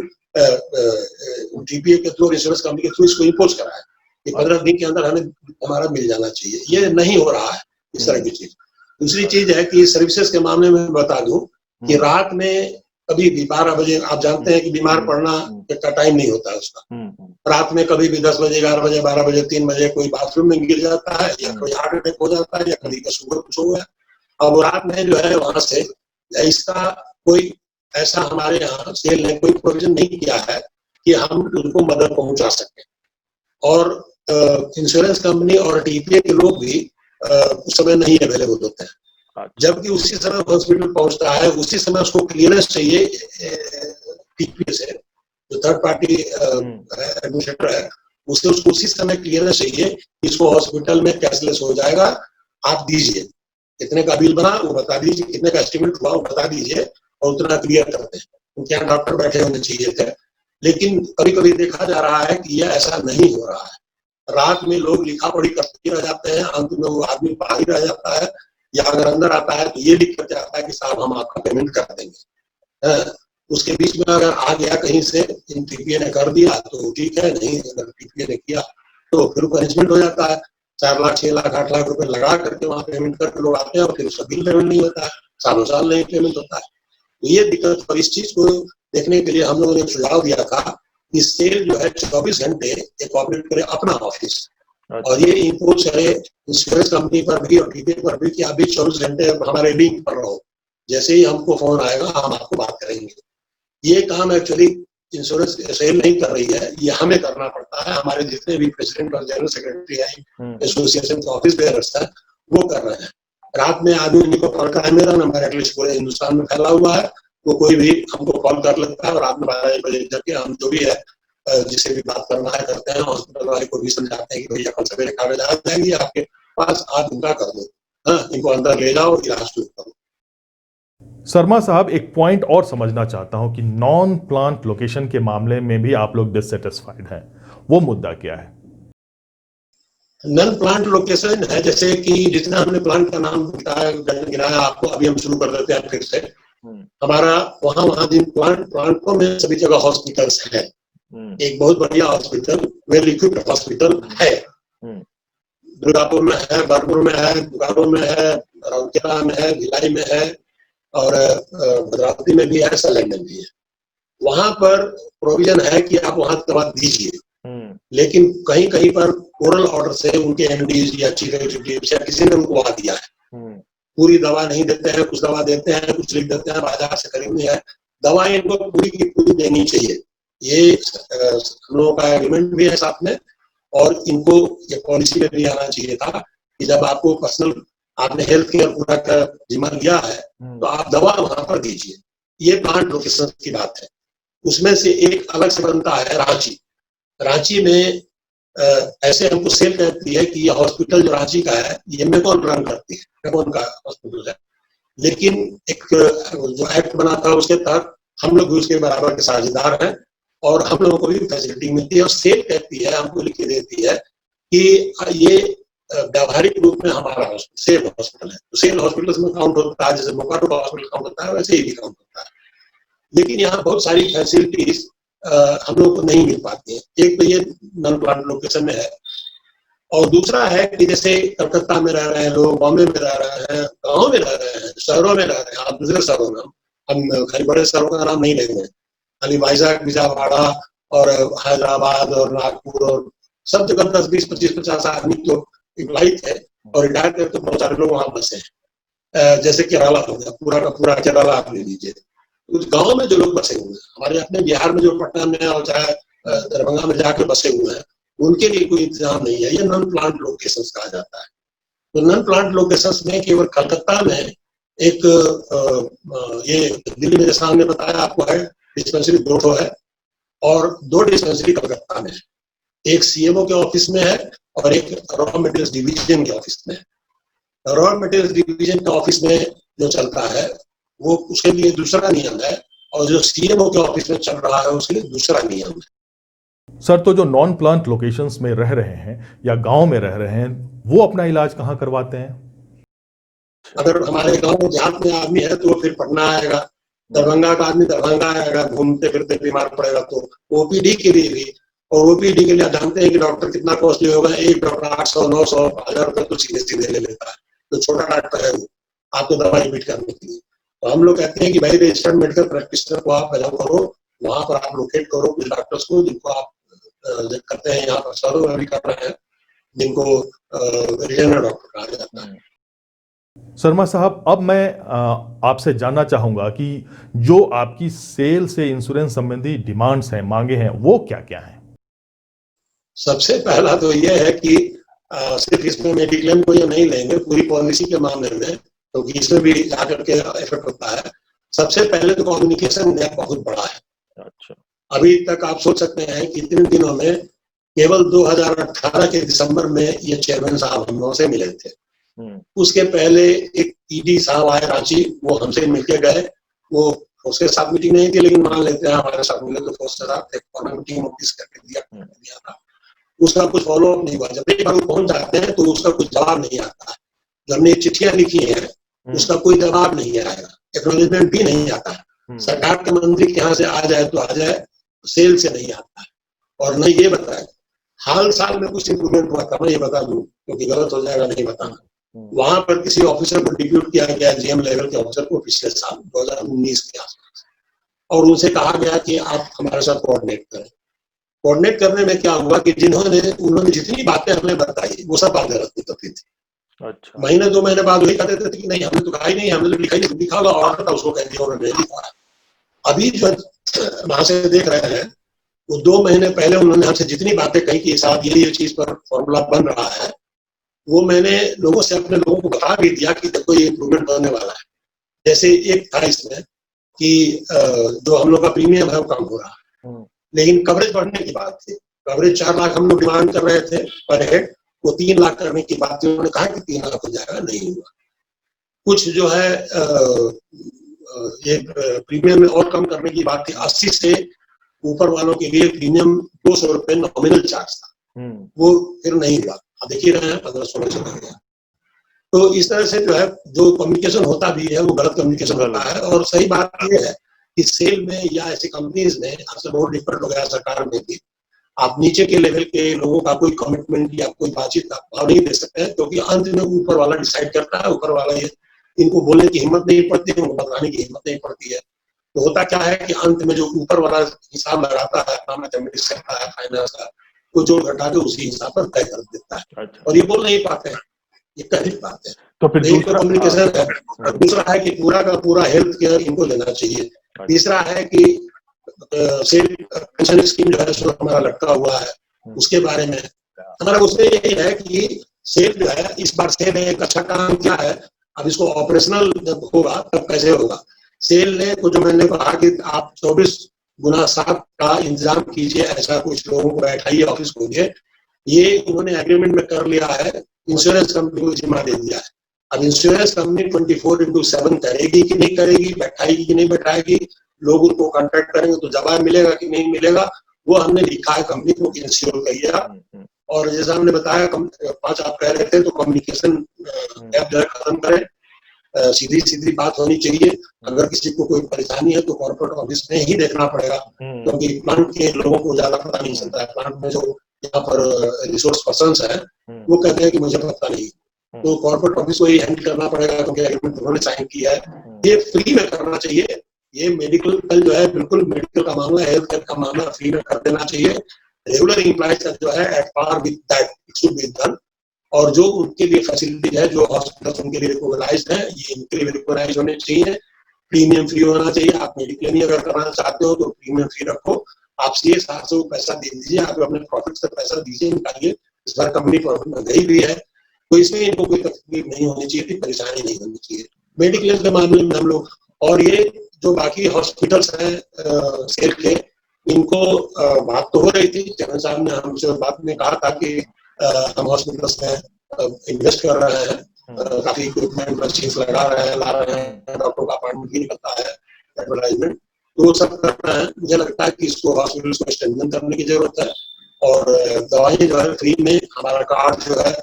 टीपीए के थ्रू इंश्योरेंस कंपनी के थ्रू इसको इम्पोज कराए कि 15 दिन के अंदर हमें हमारा मिल जाना चाहिए। ये नहीं हो रहा है इस तरह की चीज। दूसरी चीज है कि सर्विसेज के मामले में बता दूं कि रात में कभी भी 12 बजे, आप जानते हैं कि बीमार पड़ना का टाइम नहीं होता है उसका, रात में कभी भी 10 बजे 11 बजे 12 बजे 3 बजे कोई बाथरूम में गिर जाता है, या कोई हार्ट अटैक हो जाता है, या कभी का शुगर कुछ हो गया, अब रात में जो है वहां से इसका कोई ऐसा हमारे यहाँ सेल ने कोई प्रोविजन नहीं किया है कि हम उनको मदद पहुंचा सके। और इंश्योरेंस कंपनी और टीपीए के लोग भी उस समय नहीं अवेलेबल होते हैं, जबकि उसी समय हॉस्पिटल पहुंचता है, उसी समय उसको क्लियरेंस चाहिए टीपीए से, जो थर्ड पार्टी एडमिनिस्ट्रेटर है, उसको उसी समय क्लियरेंस चाहिए कि इसको हॉस्पिटल में कैशलेस हो जाएगा, आप दीजिए, कितने का बिल बना वो बता दीजिए, कितने का एस्टिमेट हुआ वो बता दीजिए, और उतना क्लियर करते हैं। उनके यहाँ डॉक्टर बैठे होने चाहिए थे, लेकिन कभी कभी देखा जा रहा है कि यह ऐसा नहीं हो रहा है। रात में लोग लिखा पढ़ी करते रह जाते हैं, अंत में वो आदमी बाहर ही रह जाता है, या अगर अंदर आता है तो ये लिख करके आता है कि साहब हम आपका पेमेंट कर देंगे। उसके बीच में अगर आ गया कहीं से, टीपीए ने कर दिया तो ठीक है, नहीं अगर टीपीए ने किया तो फिर अरेंजमेंट हो जाता है। 4 लाख 6 लाख 8 लाख रुपए लगा करके वहां पेमेंट करके लोग आते हैं, और फिर उसका बिल पेमेंट नहीं होता है, सालों साल नहीं पेमेंट होता है। तो ये दिक्कत, और इस चीज को देखने के लिए हम लोगों ने एक सुझाव दिया था कि सेल जो है 24 घंटे एक ऑपरेट करे अपना ऑफिस, और ये इम्पोज करे इंश्योरेंस कंपनी पर भी और टीपीए पर भी कि आप भी 24 घंटे हमारे लिंक पर रहो, जैसे ही हमको फोन आएगा हम आपको बात करेंगे। ये काम एक्चुअली इंश्योरेंस सेल नहीं कर रही है, ये हमें करना पड़ता है। हमारे जितने भी प्रेसिडेंट और जनरल सेक्रेटरी है एसोसिएशन के ऑफिस बेयर्स है वो कर रहे हैं। रात में आदमी को कॉल करा, मेरा नंबर एटलीस्ट पूरे हिंदुस्तान में फैला हुआ है, वो कोई भी हमको कॉल कर लेता है, और रात में 12 बजे जाके हम जो भी है जिसे भी बात करना है करते हैं। हॉस्पिटल वाले को भी समझाते हैं कि भैया कल सवेरे कागज आ जाएंगे आपके पास, आप उनका कर दो, इनको अंदर ले जाओ, इलाज शुरू करो। शर्मा साहब, एक पॉइंट और समझना चाहता हूं कि नॉन प्लांट लोकेशन के मामले में भी आप लोग डिससेटिस्फाइड हैं, वो मुद्दा क्या है? नॉन प्लांट लोकेशन है, जैसे कि जितना हमने प्लांट का नाम गिनाया आपको, अभी हम शुरू कर देते हैं फिर से। हमारा वहां जिन प्लांटों में सभी जगह हॉस्पिटल्स हैं, एक बहुत बढ़िया हॉस्पिटल, वेल इक्विप्ड हॉस्पिटल है, दुर्गापुर में है, बरपुर में है, बोकारो में है, राउरकेला में है, भिलाई में है, और भद्रावती में भी है, सलेम में भी है। वहां पर प्रोविजन है कि आप वहां दवा दीजिए, लेकिन कहीं कहीं पर ओरल ऑर्डर से उनके एमडीज या चीफ एग्जीक्यूटिव या किसी ने उनको आ दिया है, पूरी दवा नहीं देते हैं, कुछ दवा देते हैं, कुछ लिख देते हैं, बाजार से खरीदनी है, दवा इनको पूरी की पूरी देनी चाहिए। ये हम लोगों का एग्रीमेंट भी है साथ में, और इनको ये पॉलिसी में भी आना चाहिए था कि जब आपको पर्सनल आपने हेल्थ केयर पूरा का जिम्मा लिया है तो आप दवा वहां पर दीजिए। ये प्लांट लोकेशन की बात है। उसमें से एक अलग से बनता है रांची। रांची में ऐसे हमको सेल कहती है कि ये हॉस्पिटल जो रांची का है ये मेकॉन रन करती है, मेकॉन का हॉस्पिटल है, लेकिन एक जो एक्ट बना था उसके तहत हम लोग भी उसके बराबर के साझेदार हैं, और हम लोगों को भी फैसिलिटी मिलती है। और सेल कहती है, हमको लिख के देती है कि ये व्यावहारिक रूप में हमारा सेल हॉस्पिटल है, तो सेल हॉस्पिटल में काउंट होता है, जैसे बोकारो का हॉस्पिटल काउंट होता है वैसे ही भी काउंट होता है। लेकिन यहाँ बहुत सारी फैसिलिटीज हम लोग को नहीं मिल पाती है। एक तो ये नॉन प्लांट लोकेशन में है, और दूसरा है कि जैसे कलकत्ता में रह रहे हैं लोग, बॉम्बे में रह रहे हैं, गाँव में रह रहे हैं, शहरों में रह रहे हैं, आप दूसरे शहरों में, हम खाली बड़े शहरों का नाम नहीं लेंगे, खाली वाइजैक, विजयवाड़ा और हैदराबाद और नागपुर और सब जगह 10, 20, 25, 50 आदमी तो एम्प्लॉय थे और रिटायर करके बहुत सारे लोग वहां बसे हैं। जैसे केरला हो गया, पूरा का पूरा केरला आप ले लीजिए, उस गाँव में जो लोग बसे हुए हैं, हमारे अपने बिहार में जो पटना में और चाहे दरभंगा में जाके बसे हुए हैं, उनके लिए कोई इंतजाम नहीं है। ये नॉन प्लांट लोकेशंस कहा जाता है। तो नॉन प्लांट लोकेशंस में केवल कलकत्ता में एक ये दिल्ली में जैसा हमने बताया आपको है डिस्पेंसरी 2 है, और 2 डिस्पेंसरी कलकत्ता में है, एक सीएमओ के ऑफिस में है और एक रॉ मटेरियल्स डिवीजन के ऑफिस में है। रॉ मटेरियल्स डिवीजन के ऑफिस में जो चलता है वो उसके लिए दूसरा नियम है, और जो सीएमओ के ऑफिस में चल रहा है उसके लिए दूसरा नियम है। सर, तो जो नॉन प्लांट लोकेशंस में रह रहे हैं या गांव में रह रहे हैं, वो अपना इलाज कहाँ करवाते हैं? अगर हमारे गांव देहात में आदमी है तो वो फिर पटना आएगा, दरभंगा का आदमी दरभंगा आएगा, घूमते फिरते बीमार पड़ेगा तो ओपीडी के लिए भी, और ओपीडी के लिए जानते हैं कि डॉक्टर कितना कॉस्टली होगा, एक डॉक्टर 800, 900, 1000 रुपए तो सीधे सीधे ले लेता है, तो छोटा डॉक्टर है वो आपको दवा एडमिट करने के लिए। तो हम लोग कहते हैं कि भाई रजिस्टर्ड मेडिकल प्रैक्टिशनर को आप अलाउ करो, वहां पर आप लोकेट करो कुछ डॉक्टर्स को जिनको आप करते हैं, यहाँ पर शहरों में भी कर रहे हैं, जिनको रीजनल डॉक्टर कहा जाता है। शर्मा साहब, अब मैं आपसे जानना चाहूंगा कि जो आपकी सेल से इंश्योरेंस संबंधी डिमांड्स हैं, मांगे हैं, वो क्या क्या हैं? सबसे पहला तो ये है कि सिर्फ इसमें मेडिक्लेम को ये नहीं लेंगे, पूरी पॉलिसी के मामले में, क्योंकि तो इसमें भी जाकर के इफेक्ट होता है। सबसे पहले तो कम्युनिकेशन गैप बहुत बड़ा है। अच्छा, अभी तक आप सोच सकते हैं कि 3 दिनों में केवल 2018 के दिसंबर में ये चेयरमैन साहब हम लोगों से मिले थे। उसके पहले एक ईडी साहब आए रांची, वो हमसे मिलके गए, वो उसके साथ मीटिंग नहीं थी, लेकिन मान लेते हैं हमारे साथ मिले तो फोर्स के साथ एक मीटिंग नोटिस करके दिया था। उसका कुछ फॉलो अप नहीं हुआ। जब एक बार पहुंच जाते हैं तो उसका कुछ जवाब नहीं आता है। जो हमने चिट्ठियां लिखी हैं उसका कोई जवाब नहीं आएगा, एक्नॉलेजमेंट भी नहीं आता है। सरकार के मंत्री के यहाँ से आ जाए तो आ जाए, सेल से नहीं आता है। और न ये बताए हाल साल में कुछ इंप्रूवमेंट हुआ था, मैं ये बता दूं क्योंकि गलत हो जाएगा नहीं बताना। वहां पर किसी ऑफिसर को डिप्यूट किया गया, जीएम लेवल के ऑफिसर को, पिछले साल 2019 के आसपास, और उनसे कहा गया कि आप हमारे साथ कोऑर्डिनेट करें। कोऑर्डिनेट करने में क्या हुआ कि उन्होंने जितनी बातें हमें बताई वो सब बात गलत निकलती थी। अच्छा, महीने 2 महीने बाद वही कहते थे कि नहीं हमने तो कहा ही नहीं, हमने तो लिखा ही नहीं, लिखा होगा ऑर्डर था उसको कह दिया उन्होंने नहीं लिखा। अभी जो वहां से देख रहे हैं वो 2 महीने पहले उन्होंने हमसे जितनी बातें कही कि साहब ये चीज पर फॉर्मूला बन रहा है, वो मैंने लोगों से अपने लोगों को बता भी दिया कि देखो ये इम्प्रूवमेंट बनने वाला है। जैसे एक था इसमें कि जो हम लोग का प्रीमियम है वो कम हो रहा है, लेकिन कवरेज बढ़ने की बात थी। कवरेज 4 लाख हम लोग डिमांड कर रहे थे पर हेड, वो 3 लाख करने की बात थी। उन्होंने कहा कि 3 लाख हो जाएगा, नहीं हुआ। कुछ जो है ये प्रीमियम में और कम करने की बात थी, 80 से ऊपर वालों के लिए प्रीमियम 200 रुपए नॉमिनल चार्ज था, वो फिर नहीं हुआ। आप देख ही रहे हैं 1500 चला गया। तो इस तरह से जो है जो कम्युनिकेशन होता भी है वो गलत कम्युनिकेशन होता है। और सही बात ये है कि सेल में या ऐसी कंपनीज में आपसे बहुत डिफरेंट हो गया, सरकार में भी आप नीचे के लेवल के लोगों का कोई कमिटमेंट या कोई बातचीत का भाव नहीं दे सकते हैं, क्योंकि अंत में ऊपर वाला डिसाइड करता है। ऊपर वाला ये इनको बोलने की हिम्मत नहीं पड़ती है, उनको बताने की हिम्मत नहीं पड़ती है। तो होता क्या है कि अंत में जो ऊपर वाला हिसाब लगाता है, अपना मैथमेटिक्स करता है फाइनेंस का, वो जोड़ घटा के उसी हिसाब पर तय कर देता है। अच्छा। और ये बोल नहीं पाते हैं, ये कही बात है। तो फिर दूसरा कम्युनिकेशन है। दूसरा है कि पूरा का पूरा हेल्थ केयर इनको लेना चाहिए। तीसरा है कि सेल पेंशन स्कीम जो है सो हमारा लटका हुआ है, उसके बारे में हमारा उसमें यही है कि सेल जो है इस बार सेल एक अच्छा काम क्या है, अब इसको ऑपरेशनल जब होगा तब कैसे होगा। सेल ने तो जो मैंने कहा कि आप 24x7 का इंतजाम कीजिए, ऐसा कुछ लोगों को बैठाइए, ऑफिस खोलिए, ये उन्होंने एग्रीमेंट में कर लिया है, इंश्योरेंस कंपनी को जिम्मा दे दिया है। अब इंश्योरेंस कंपनी 24x7 करेगी कि नहीं करेगी, बैठाएगी कि नहीं बैठाएगी, लोग उनको कॉन्ट्रैक्ट करेंगे तो जवाब मिलेगा कि नहीं मिलेगा, वो हमने लिखा है कंपनी को इंश्योर करिएगा। और जैसा हमने बताया 5 आप कह रहे थे, तो कम्युनिकेशन गैप जो है खत्म करें, सीधी सीधी बात होनी चाहिए। अगर किसी को कोई परेशानी है तो कॉर्पोरेट ऑफिस में ही देखना पड़ेगा, क्योंकि प्लांट के लोगों को ज्यादा पता नहीं चलता है। प्लांट में जो यहाँ पर रिसोर्स पर्सन्स है वो कहते हैं कि मुझे पता नहीं, तो कॉर्पोरेट ऑफिस को ही हैंडल करना पड़ेगा, क्योंकि एग्रीमेंट उन्होंने साइन किया है। ये फ्री में करना चाहिए। ये मेडिकल जो है, बिल्कुल मेडिकल का मामला, हेल्थ केयर का मामला फ्री में कर देना चाहिए। रेगुलर एम्प्लॉइज का जो है at par with that it should be done. और जो उनके लिए फैसिलिटीज है, जो हॉस्पिटल उनके लिए रिकॉग्नाइज्ड है, ये इनके लिए रिकॉग्नाइज होने चाहिए। प्रीमियम फ्री होना चाहिए। आप मेडिक्लेम अगर कराना चाहते हो तो प्रीमियम फ्री रखो। आप सीए 700 पैसा दे दीजिए, आप अपने प्रॉफिट से पैसा दीजिए, निकालिए। इस बार कंपनी प्रॉफिट में गई भी है, तो इसमें इनको कोई तकलीफ नहीं होनी चाहिए थी, परेशानी नहीं होनी चाहिए मेडिक्लेम के मामले में हम लोग। और ये जो बाकी हॉस्पिटल्स हैं सेल के, इनको बात तो हो रही थी, चरण साहब ने हमसे बात में कहा था कि हम हॉस्पिटल्स में इन्वेस्ट कर रहे हैं, काफी इक्विपमेंट मशीन्स लगा रहे हैं, ला रहे हैं, डॉक्टर का अपॉइंटमेंट भी निकलता है, एडवर्टाइजमेंट, तो वो सब कर रहे हैं। मुझे लगता है कि इसको हॉस्पिटल्स को स्ट्रेंथन करने की जरूरत है। और दवाई जो है फ्री में, हमारा कार्ड जो है,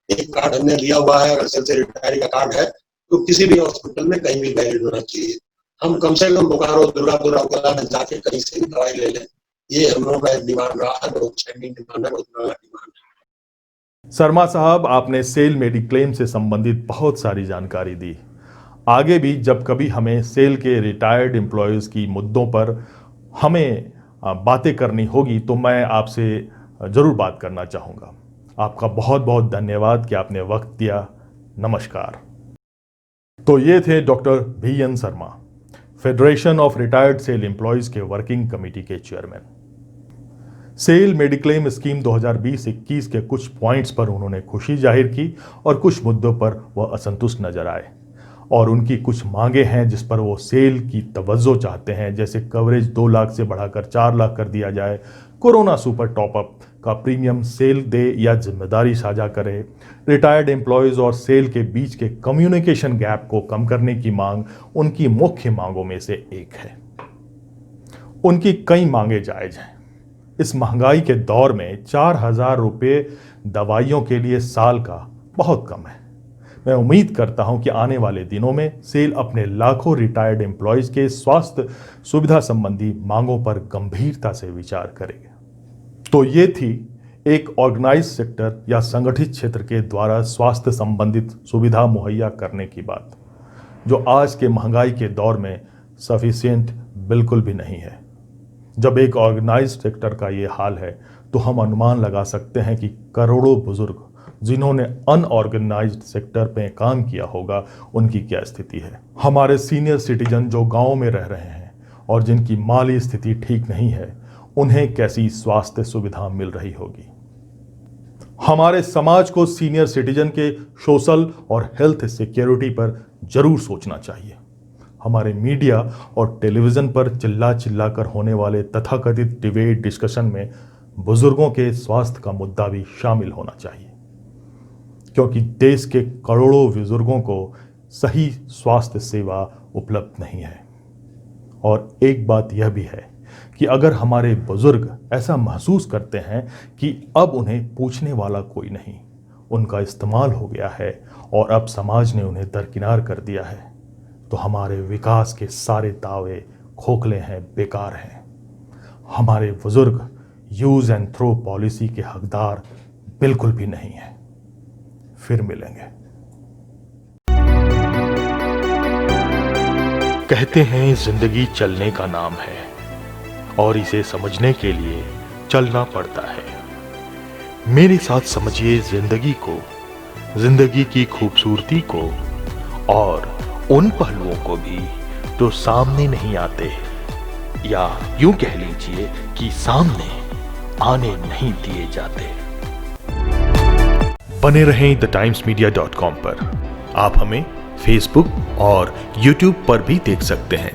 एक कार्ड हमने लिया हुआ है, अगर सेल से रिटायरी का कार्ड है तो किसी भी हॉस्पिटल में कहीं भी वैलिड होना चाहिए। हम कम से कम बोकारो, दुर्गापुर, औरंगाबाद में जाके कहीं से भी दवाई ले लें, ये हम लोगों का एक डिमांड रहा है, बहुत स्टैंडिंग डिमांड है, बहुत बड़ा डिमांड है। शर्मा साहब, आपने सेल मेडिक्लेम से संबंधित बहुत सारी जानकारी दी। आगे भी जब कभी हमें सेल के रिटायर्ड एम्प्लॉयज़ की मुद्दों पर हमें बातें करनी होगी तो मैं आपसे ज़रूर बात करना चाहूँगा। आपका बहुत बहुत धन्यवाद कि आपने वक्त दिया। नमस्कार। तो ये थे doctor VN Sharma, federation of retired SAIL employees के वर्किंग कमेटी के चेयरमैन। सेल मेडिक्लेम स्कीम 2020-21 के कुछ पॉइंट्स पर उन्होंने खुशी जाहिर की और कुछ मुद्दों पर वह असंतुष्ट नजर आए, और उनकी कुछ मांगे हैं जिस पर वो सेल की तवज्जो चाहते हैं, जैसे कवरेज 2 लाख से बढ़ाकर 4 लाख कर दिया जाए, कोरोना सुपर टॉपअप का प्रीमियम सेल दे या जिम्मेदारी साझा करे, रिटायर्ड एम्प्लॉयज़ और सेल के बीच के कम्युनिकेशन गैप को कम करने की मांग उनकी मुख्य मांगों में से एक है। उनकी कई मांगे जायज हैं। इस महंगाई के दौर में 4,000 रुपये दवाइयों के लिए साल का बहुत कम है। मैं उम्मीद करता हूं कि आने वाले दिनों में सेल अपने लाखों रिटायर्ड एम्प्लॉयज़ के स्वास्थ्य सुविधा संबंधी मांगों पर गंभीरता से विचार करेगा। तो ये थी एक ऑर्गेनाइज्ड सेक्टर या संगठित क्षेत्र के द्वारा स्वास्थ्य संबंधित सुविधा मुहैया करने की बात, जो आज के महंगाई के दौर में सफिशिएंट बिल्कुल भी नहीं है। जब एक ऑर्गेनाइज्ड सेक्टर का ये हाल है तो हम अनुमान लगा सकते हैं कि करोड़ों बुजुर्ग जिन्होंने अनऑर्गेनाइज्ड सेक्टर में काम किया होगा, उनकी क्या स्थिति है। हमारे सीनियर सिटीजन जो गांव में रह रहे हैं और जिनकी माली स्थिति ठीक नहीं है, उन्हें कैसी स्वास्थ्य सुविधा मिल रही होगी। हमारे समाज को सीनियर सिटीजन के सोशल और हेल्थ सिक्योरिटी पर जरूर सोचना चाहिए। हमारे मीडिया और टेलीविजन पर चिल्ला चिल्ला कर होने वाले तथाकथित डिबेट डिस्कशन में बुजुर्गों के स्वास्थ्य का मुद्दा भी शामिल होना चाहिए, क्योंकि देश के करोड़ों बुजुर्गों को सही स्वास्थ्य सेवा उपलब्ध नहीं है। और एक बात यह भी है कि अगर हमारे बुजुर्ग ऐसा महसूस करते हैं कि अब उन्हें पूछने वाला कोई नहीं, उनका इस्तेमाल हो गया है और अब समाज ने उन्हें दरकिनार कर दिया है, तो हमारे विकास के सारे दावे खोखले हैं, बेकार हैं। हमारे बुजुर्ग यूज एंड थ्रो पॉलिसी के हकदार बिल्कुल भी नहीं हैं। फिर मिलेंगे। कहते हैं जिंदगी चलने का नाम है और इसे समझने के लिए चलना पड़ता है। मेरे साथ समझिए जिंदगी को, जिंदगी की खूबसूरती को और उन पहलुओं को भी जो सामने नहीं आते, या यूं कह लीजिए कि सामने आने नहीं दिए जाते। बने रहें thetimesmedia.com पर। आप हमें फेसबुक और यूट्यूब पर भी देख सकते हैं।